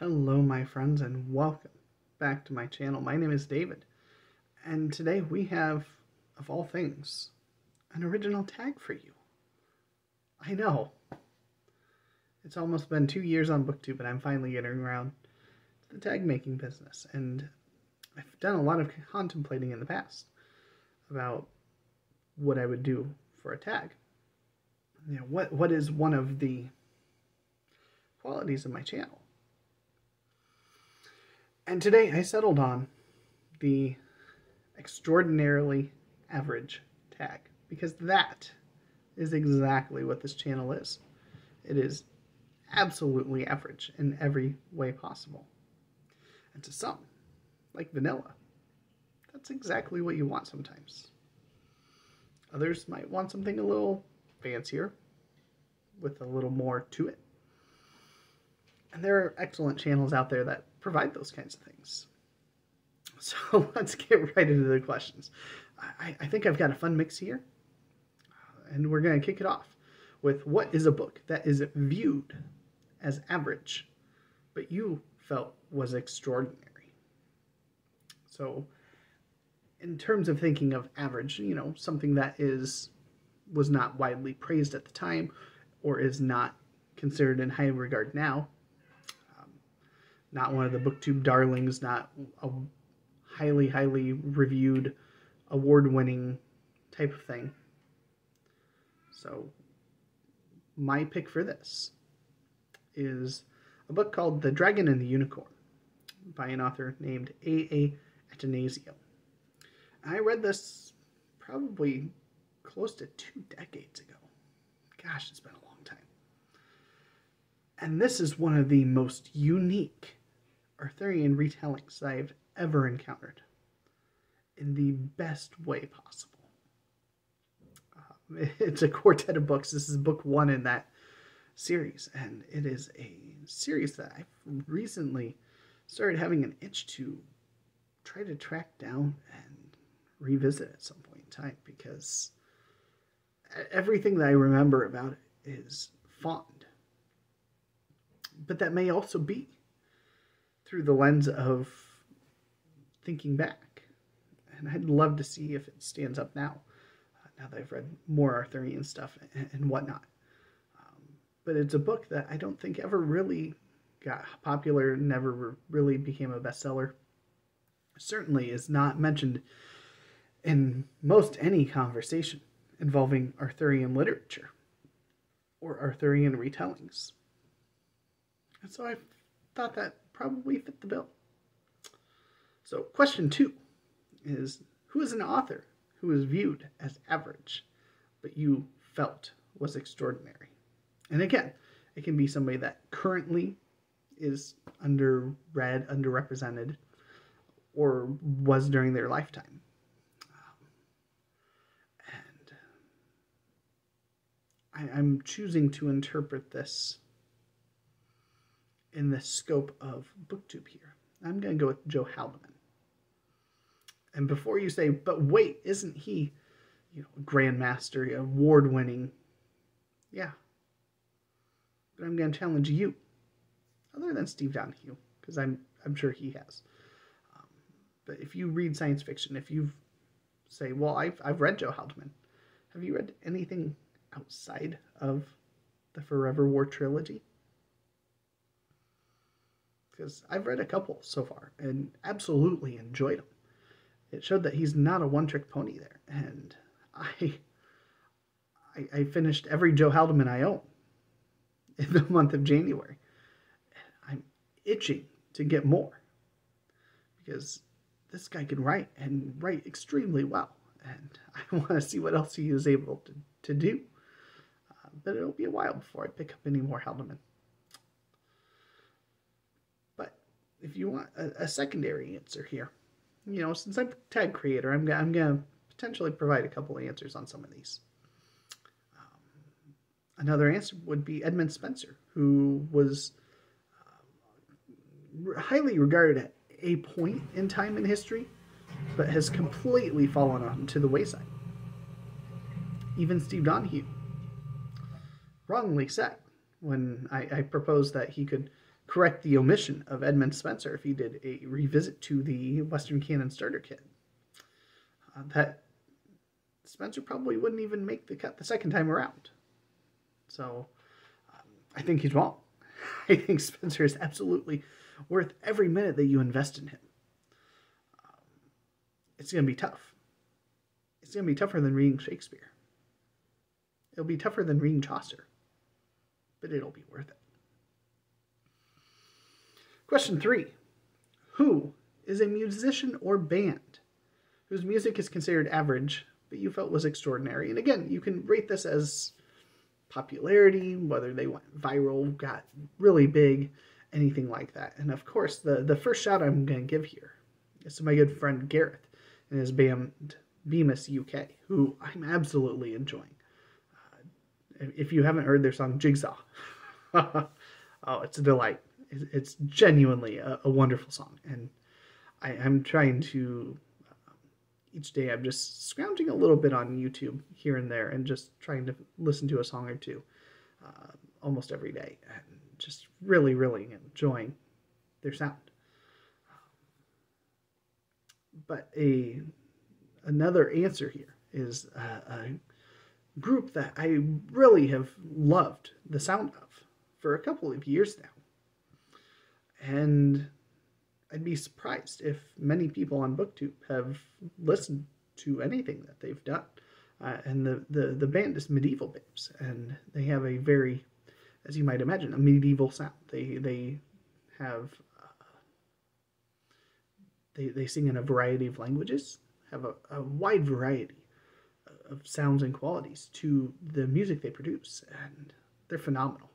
Hello my friends and welcome back to my channel. My name is David and today we have, of all things, an original tag for you. I know, it's almost been 2 years on BookTube and I'm finally getting around to the tag making business, and I've done a lot of contemplating in the past about what I would do for a tag. You know, what is one of the qualities of my channel? And today I settled on the extraordinarily average tag, because that is exactly what this channel is. It is absolutely average in every way possible. And to some, like vanilla, that's exactly what you want sometimes. Others might want something a little fancier, with a little more to it. And there are excellent channels out there that provide those kinds of things. So let's get right into the questions. I think I've got a fun mix here. And we're going to kick it off with, what is a book that is viewed as average, but you felt was extraordinary? So in terms of thinking of average, you know, something that was not widely praised at the time, or is not considered in high regard now. Not one of the BookTube darlings, not a highly reviewed, award-winning type of thing. So my pick for this is a book called The Dragon and the Unicorn by an author named A.A. Atanasio. I read this probably close to 2 decades ago. Gosh, it's been a long time. And this is one of the most unique Arthurian retellings that I've ever encountered, in the best way possible. It's a quartet of books. This is book 1 in that series, and it is a series that I've recently started having an itch to try to track down and revisit at some point in time, because everything that I remember about it is fond. But that may also be through the lens of thinking back. And I'd love to see if it stands up now, now that I've read more Arthurian stuff and whatnot. But it's a book that I don't think ever really got popular, never really became a bestseller. Certainly is not mentioned in most any conversation involving Arthurian literature or Arthurian retellings. And so I thought that probably fit the bill. So question 2 is, who is an author who is viewed as average, but you felt was extraordinary? And again, it can be somebody that currently is underread, underrepresented, or was during their lifetime. And I'm choosing to interpret this in the scope of BookTube here. I'm going to go with Joe Haldeman. And before you say, but wait, isn't he, grandmaster, award-winning? Yeah. But I'm going to challenge you, other than Steve Donahue, because I'm sure he has. But if you read science fiction, if you say, well, I've read Joe Haldeman, have you read anything outside of the Forever War trilogy? Because I've read a couple so far and absolutely enjoyed them. It showed that he's not a one-trick pony there. And I finished every Joe Haldeman I own in the month of January. I'm itching to get more, because this guy can write, and write extremely well. And I want to see what else he is able to do. But it'll be a while before I pick up any more Haldeman. If you want a secondary answer here, since I'm a tag creator, I'm going to potentially provide a couple of answers on some of these. Another answer would be Edmund Spencer, who was highly regarded at a point in time in history, but has completely fallen onto the wayside. Even Steve Donahue wrongly said, when I proposed that he could correct the omission of Edmund Spenser if he did a revisit to the Western Canon Starter Kit. That Spenser probably wouldn't even make the cut the second time around. So I think he's wrong. I think Spenser is absolutely worth every minute that you invest in him. It's going to be tough. It's going to be tougher than reading Shakespeare. It'll be tougher than reading Chaucer. But it'll be worth it. Question 3. Who is a musician or band whose music is considered average, but you felt was extraordinary? And again, you can rate this as popularity, whether they went viral, got really big, anything like that. And of course, the first shout I'm going to give here is to my good friend Gareth and his band Bemis UK, who I'm absolutely enjoying. If you haven't heard their song Jigsaw, oh, it's a delight. It's genuinely a wonderful song. And I'm trying to, each day I'm just scrounging a little bit on YouTube here and there and just trying to listen to a song or two almost every day. And just really, really enjoying their sound. But another answer here is a group that I really have loved the sound of for a couple of years now. And I'd be surprised if many people on BookTube have listened to anything that they've done. And the band is Medieval Babes, and they have a very, as you might imagine, a medieval sound. They have they sing in a variety of languages, have a wide variety of sounds and qualities to the music they produce, and they're phenomenal.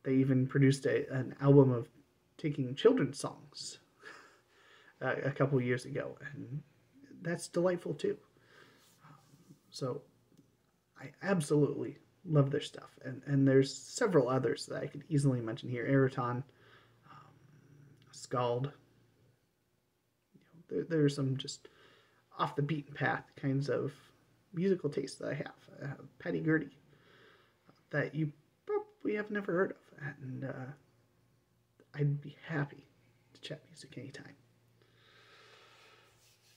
They even produced an album of taking children's songs a couple years ago, and that's delightful too. So I absolutely love their stuff, and there's several others that I could easily mention here. Eraton, Scald. There's some just off the beaten path kinds of musical tastes that I have. Patty Gurdy, that you probably have never heard of, and I'd be happy to chat music anytime.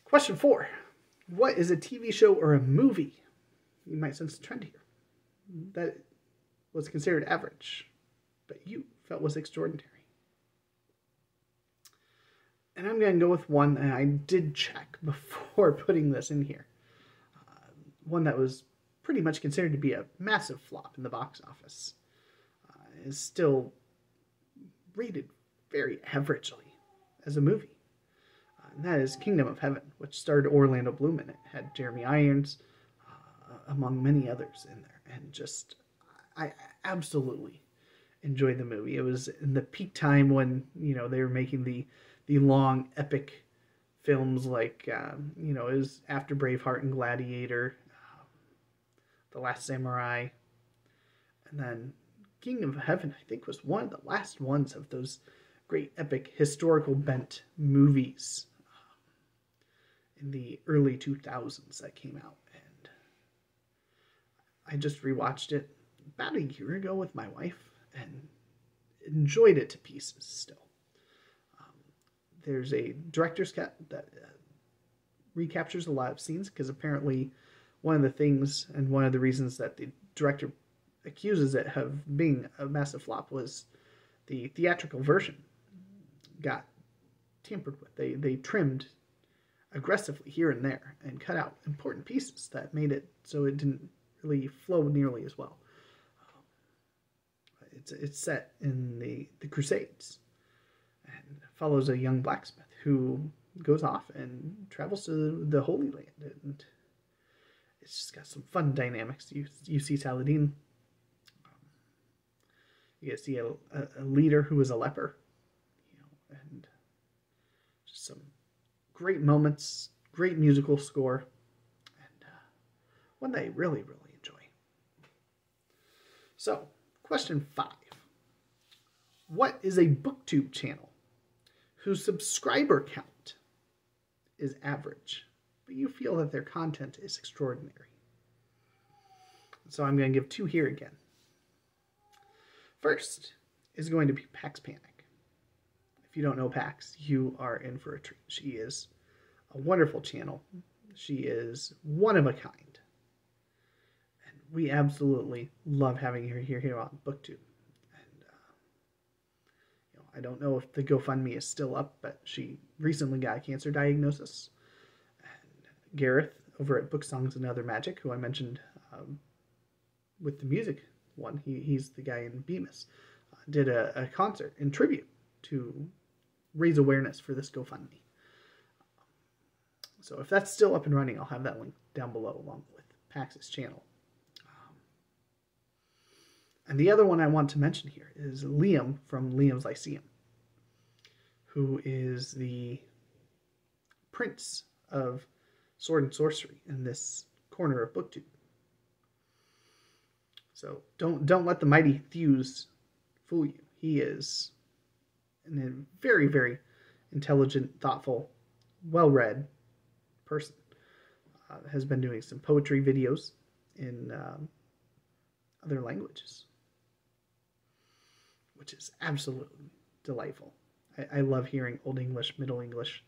Question 4. What is a TV show or a movie, you might sense a trend here, that was considered average, but you felt was extraordinary? And I'm going to go with one that I did check before putting this in here. One that was pretty much considered to be a massive flop in the box office. Is still rated very averagely as a movie. And that is Kingdom of Heaven, which starred Orlando Bloom in it. Had Jeremy Irons, among many others in there. And just, I absolutely enjoyed the movie. It was in the peak time when, they were making the long, epic films like, it was after Braveheart and Gladiator, The Last Samurai, and then Kingdom of Heaven, I think, was one of the last ones of those great epic historical bent movies in the early 2000s that came out. And I just rewatched it about a year ago with my wife and enjoyed it to pieces still. There's a director's cut that recaptures a lot of scenes, because apparently one of the things and one of the reasons that the director accuses it of being a massive flop was the theatrical version got tampered with. They trimmed aggressively here and there and cut out important pieces that made it so it didn't really flow nearly as well. It's set in the Crusades and follows a young blacksmith who goes off and travels to the Holy Land, and it's just got some fun dynamics. You see Saladin. You get to see a leader who is a leper, and just some great moments, great musical score, and one that I really, really enjoy. So, question 5. What is a BookTube channel whose subscriber count is average, but you feel that their content is extraordinary? So I'm going to give 2 here again. First is going to be Pax Panic. If you don't know Pax, you are in for a treat. She is a wonderful channel. She is one of a kind. And we absolutely love having her here on BookTube. And I don't know if the GoFundMe is still up, but she recently got a cancer diagnosis. And Gareth over at Book Songs and Other Magic, who I mentioned with the music one, he's the guy in Bemis, did a concert in tribute to raise awareness for this GoFundMe. So if that's still up and running, I'll have that link down below along with Pax's channel. And the other one I want to mention here is Liam from Liam's Lyceum, who is the prince of sword and sorcery in this corner of BookTube. So don't let the mighty thews fool you. He is a very, very intelligent, thoughtful, well-read person. Has been doing some poetry videos in other languages, which is absolutely delightful. I love hearing Old English, Middle English,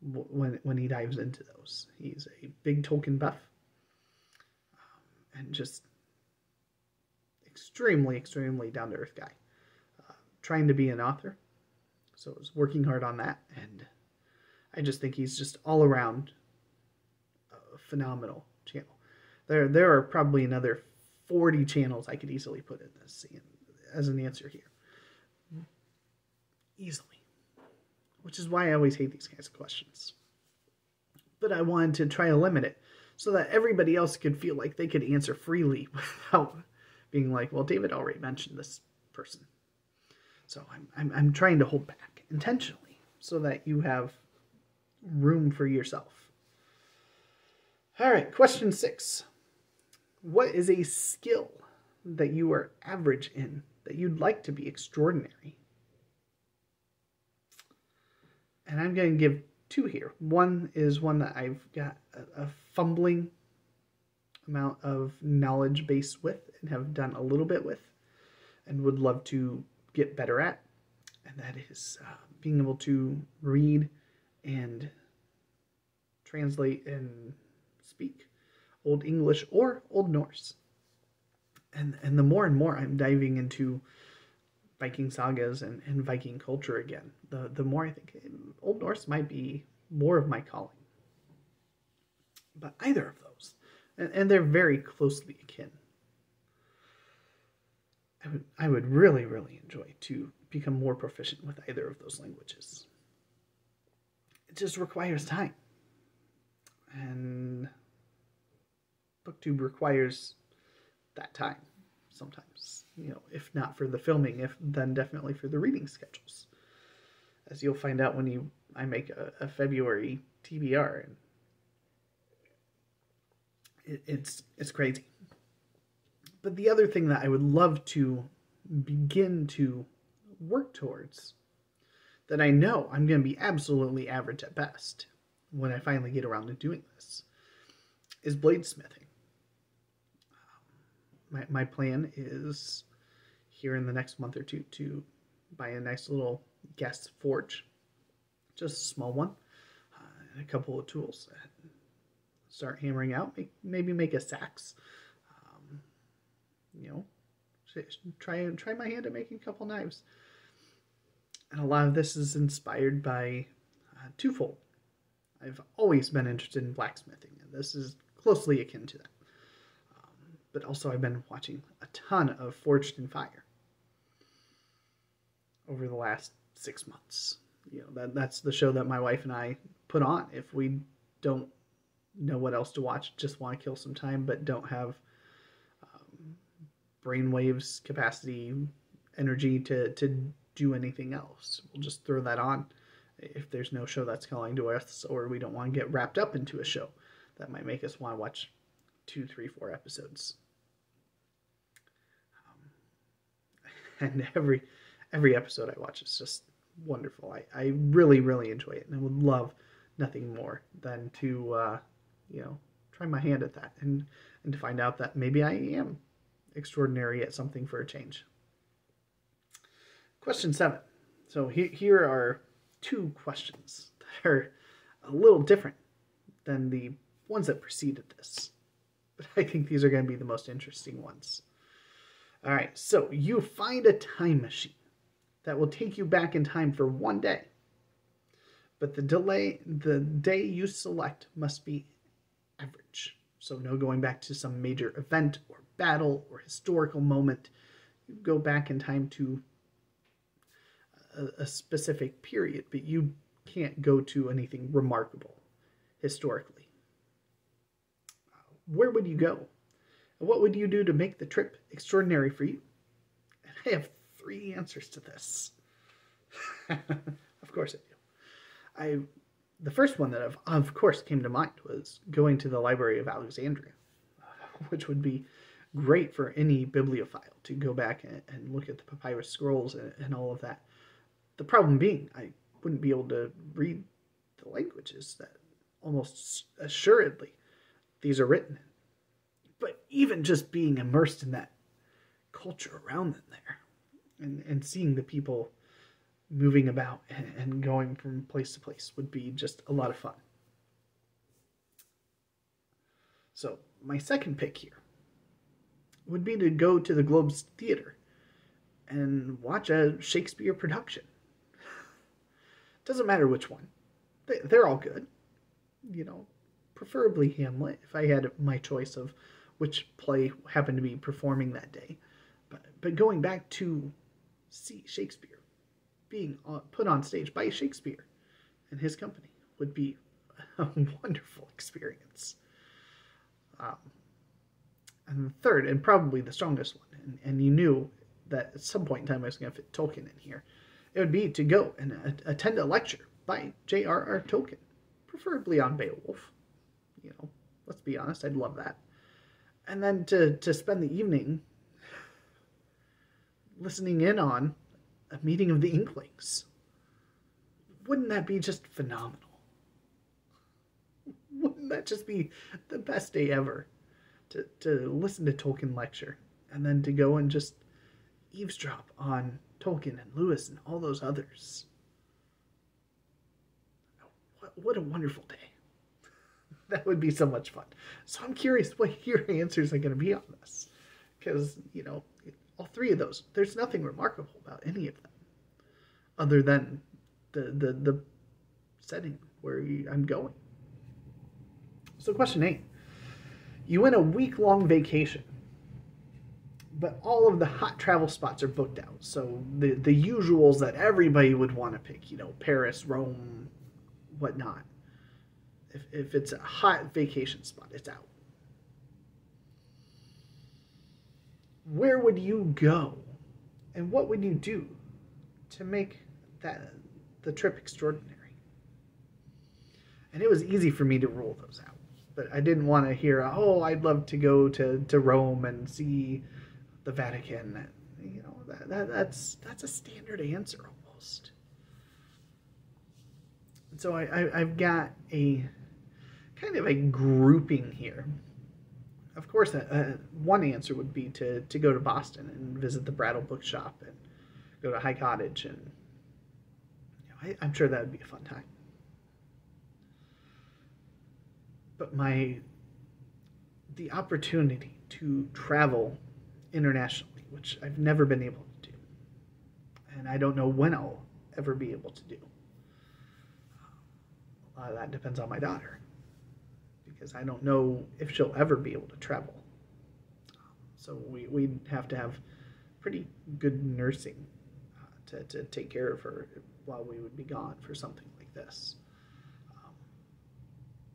when he dives into those. He's a big Tolkien buff, and just extremely, extremely down-to-earth guy. Trying to be an author, so I was working hard on that, and I just think he's just all around a phenomenal channel. There are probably another 40 channels I could easily put in this as an answer here. Easily. Which is why I always hate these kinds of questions. But I wanted to try to limit it so that everybody else could feel like they could answer freely without being like, well, David already mentioned this person. So I'm trying to hold back intentionally so that you have room for yourself. All right, question 6. What is a skill that you are average in that you'd like to be extraordinary? And I'm going to give 2 here. One is one that I've got a fumbling amount of knowledge base with and have done a little bit with and would love to get better at. And that is being able to read and translate and speak Old English or Old Norse. And the more and more I'm diving into Viking sagas and Viking culture again, the more I think Old Norse might be more of my calling. But either of those, and they're very closely akin, I would really, really enjoy to become more proficient with either of those languages. It just requires time. And BookTube requires that time sometimes. If not for the filming, then definitely for the reading schedules. As you'll find out when I make a February TBR. And it's crazy. But the other thing that I would love to begin to work towards, that I know I'm going to be absolutely average at best when I finally get around to doing this, is bladesmithing. My plan is here in the next month or two to buy a nice little guest forge, just a small one, and a couple of tools. Start hammering out, maybe make a sax. Try my hand at making a couple knives. And a lot of this is inspired by twofold. I've always been interested in blacksmithing, and this is closely akin to that. But also I've been watching a ton of Forged in Fire over the last 6 months. That's the show that my wife and I put on if we don't know what else to watch, just want to kill some time, but don't have brainwaves, capacity, energy to do anything else. We'll just throw that on if there's no show that's calling to us, or we don't want to get wrapped up into a show that might make us want to watch 2, 3, 4 episodes. And every episode I watch is just wonderful. I really, really enjoy it, and I would love nothing more than to try my hand at that and to find out that maybe I am extraordinary at something for a change. Question 7. So here are 2 questions that are a little different than the ones that preceded this. But I think these are going to be the most interesting ones. All right, so you find a time machine that will take you back in time for 1 day. But the day you select must be average. So no going back to some major event or battle or historical moment. You go back in time to a specific period, but you can't go to anything remarkable historically. Where would you go? And what would you do to make the trip extraordinary for you? And I have 3 answers to this. Of course I do. The first one that of course came to mind was going to the Library of Alexandria, which would be great for any bibliophile to go back and look at the papyrus scrolls and all of that. The problem being, I wouldn't be able to read the languages that almost assuredly these are written in. But even just being immersed in that culture around them there and seeing the people moving about and going from place to place would be just a lot of fun. So my second pick here would be to go to the Globe's Theater and watch a Shakespeare production. Doesn't matter which one. They're all good. You know, preferably Hamlet, if I had my choice of which play happened to be performing that day. But going back to see Shakespeare being put on stage by Shakespeare and his company would be a wonderful experience. And the third, and probably the strongest one, and you knew that at some point in time I was going to fit Tolkien in here, it would be to go and attend a lecture by J.R.R. Tolkien, preferably on Beowulf. You know, let's be honest, I'd love that. And then to spend the evening listening in on a meeting of the Inklings. Wouldn't that be just phenomenal? Wouldn't that just be the best day ever? To listen to Tolkien lecture and then to go and just eavesdrop on Tolkien and Lewis and all those others. What a wonderful day. That would be so much fun. So I'm curious what your answers are going to be on this. Because, you know, all 3 of those, there's nothing remarkable about any of them. Other than the setting where I'm going. So question 8. You went a week-long vacation, but all of the hot travel spots are booked out. So the usuals that everybody would want to pick, you know, Paris, Rome, whatnot. If it's a hot vacation spot, it's out. Where would you go? And what would you do to make the trip extraordinary? And it was easy for me to rule those out. But I didn't want to hear, oh, I'd love to go to Rome and see the Vatican. You know, that's a standard answer almost. And so I've got a kind of a grouping here. Of course, one answer would be to go to Boston and visit the Brattle Bookshop and go to High Cottage, and you know, I'm sure that would be a fun time. But the opportunity to travel internationally, which I've never been able to do, and I don't know when I'll ever be able to do. A lot of that depends on my daughter, because I don't know if she'll ever be able to travel. So we'd have to have pretty good nursing to take care of her while we would be gone for something like this.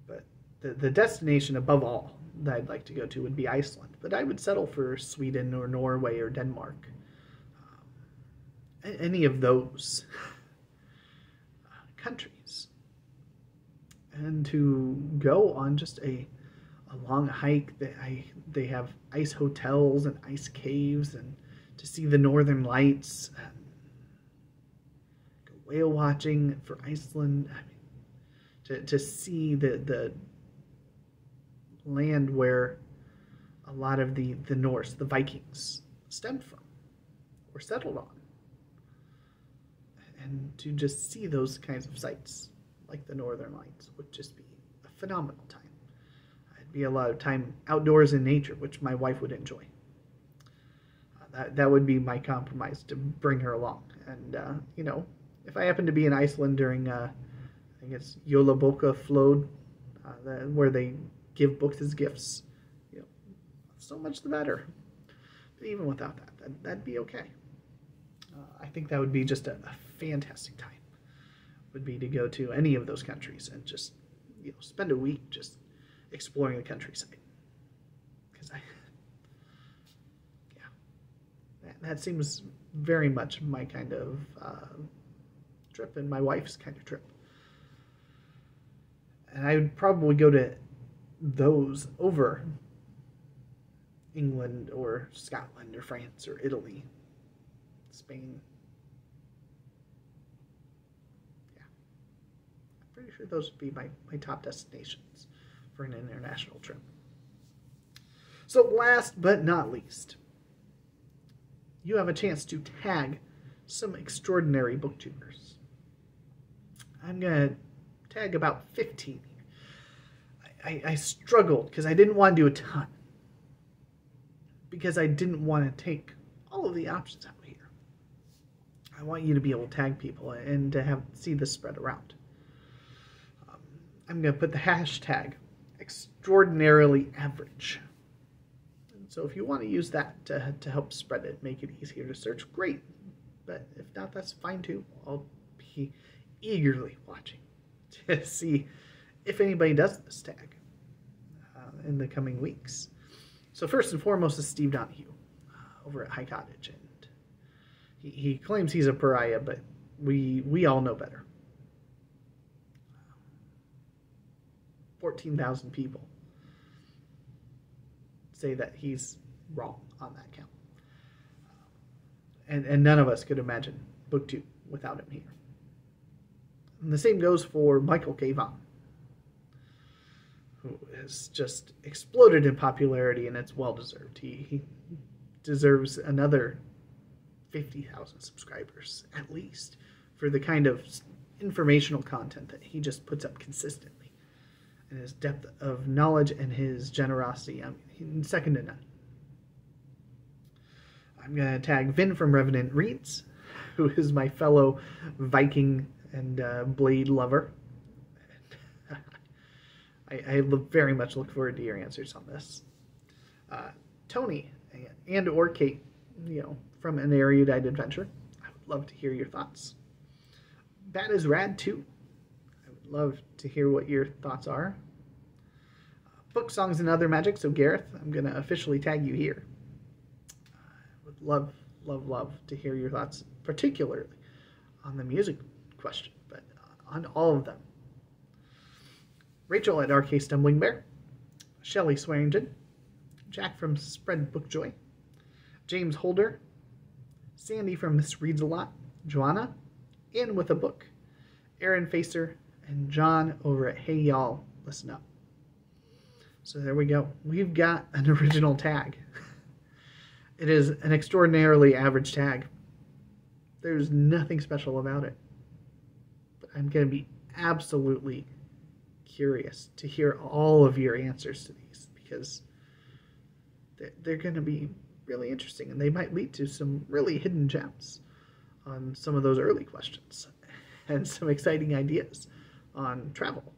But the destination above all that I'd like to go to would be Iceland, but I would settle for Sweden or Norway or Denmark. Any of those countries. And to go on just a long hike. They have ice hotels and ice caves, and to see the northern lights, and go whale watching for Iceland. I mean, to see the land where a lot of the Norse, the Vikings, stemmed from or settled on. And to just see those kinds of sights, like the Northern Lights, would just be a phenomenal time. It'd be a lot of time outdoors in nature, which my wife would enjoy. That would be my compromise, to bring her along. And, if I happen to be in Iceland during, I think it's Jólaboka Flóð, where they give books as gifts, so much the better. But even without that'd be okay. I think that would be just a fantastic time, would be to go to any of those countries and just, spend a week just exploring the countryside. Because that seems very much my kind of trip, and my wife's kind of trip. And I would probably go to those over England or Scotland or France or Italy, Spain. Yeah. I'm pretty sure those would be my top destinations for an international trip. So last but not least, you have a chance to tag some extraordinary booktubers. I'm going to tag about 15 here. I struggled because I didn't want to do a ton, because I didn't want to take all of the options out here. I want you to be able to tag people and to see this spread around. I'm going to put the hashtag extraordinarily average. And so if you want to use that to help spread it, make it easier to search, great. But if not, that's fine too. I'll be eagerly watching to see if anybody does this tag in the coming weeks. So first and foremost is Steve Donahue over at High Cottage, and he claims he's a pariah, but we all know better. 14,000 people say that he's wrong on that count, and none of us could imagine BookTube without him here. And the same goes for Michael K. Vaughan, who has just exploded in popularity, and it's well-deserved. He deserves another 50,000 subscribers, at least, for the kind of informational content that he just puts up consistently. And his depth of knowledge and his generosity, he's second to none. I'm going to tag Vin from Revenant Reads, who is my fellow Viking and Blade lover. I very much look forward to your answers on this. Tony and or Kate, from An Erudite Adventure. I would love to hear your thoughts. Bad is Rad too. I would love to hear what your thoughts are. Book, Songs, and Other Magic. So Gareth, I'm going to officially tag you here. I would love, love, love to hear your thoughts, particularly on the music question, but on all of them. Rachel at RK Stumbling Bear, Shelley Swearingen, Jack from Spread Book Joy, James Holder, Sandy from Miss Reads a Lot, Joanna, and with a book, Aaron Facer, and John over at Hey Y'all, Listen Up. So there we go. We've got an original tag. It is an extraordinarily average tag. There's nothing special about it. But I'm going to be absolutely curious to hear all of your answers to these, because they're going to be really interesting, and they might lead to some really hidden gems on some of those early questions and some exciting ideas on travel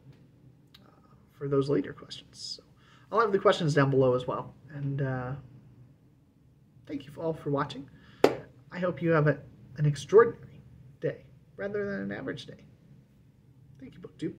for those later questions. So I'll have the questions down below as well, and thank you all for watching. I hope you have an extraordinary day rather than an average day. Thank you, BookTube.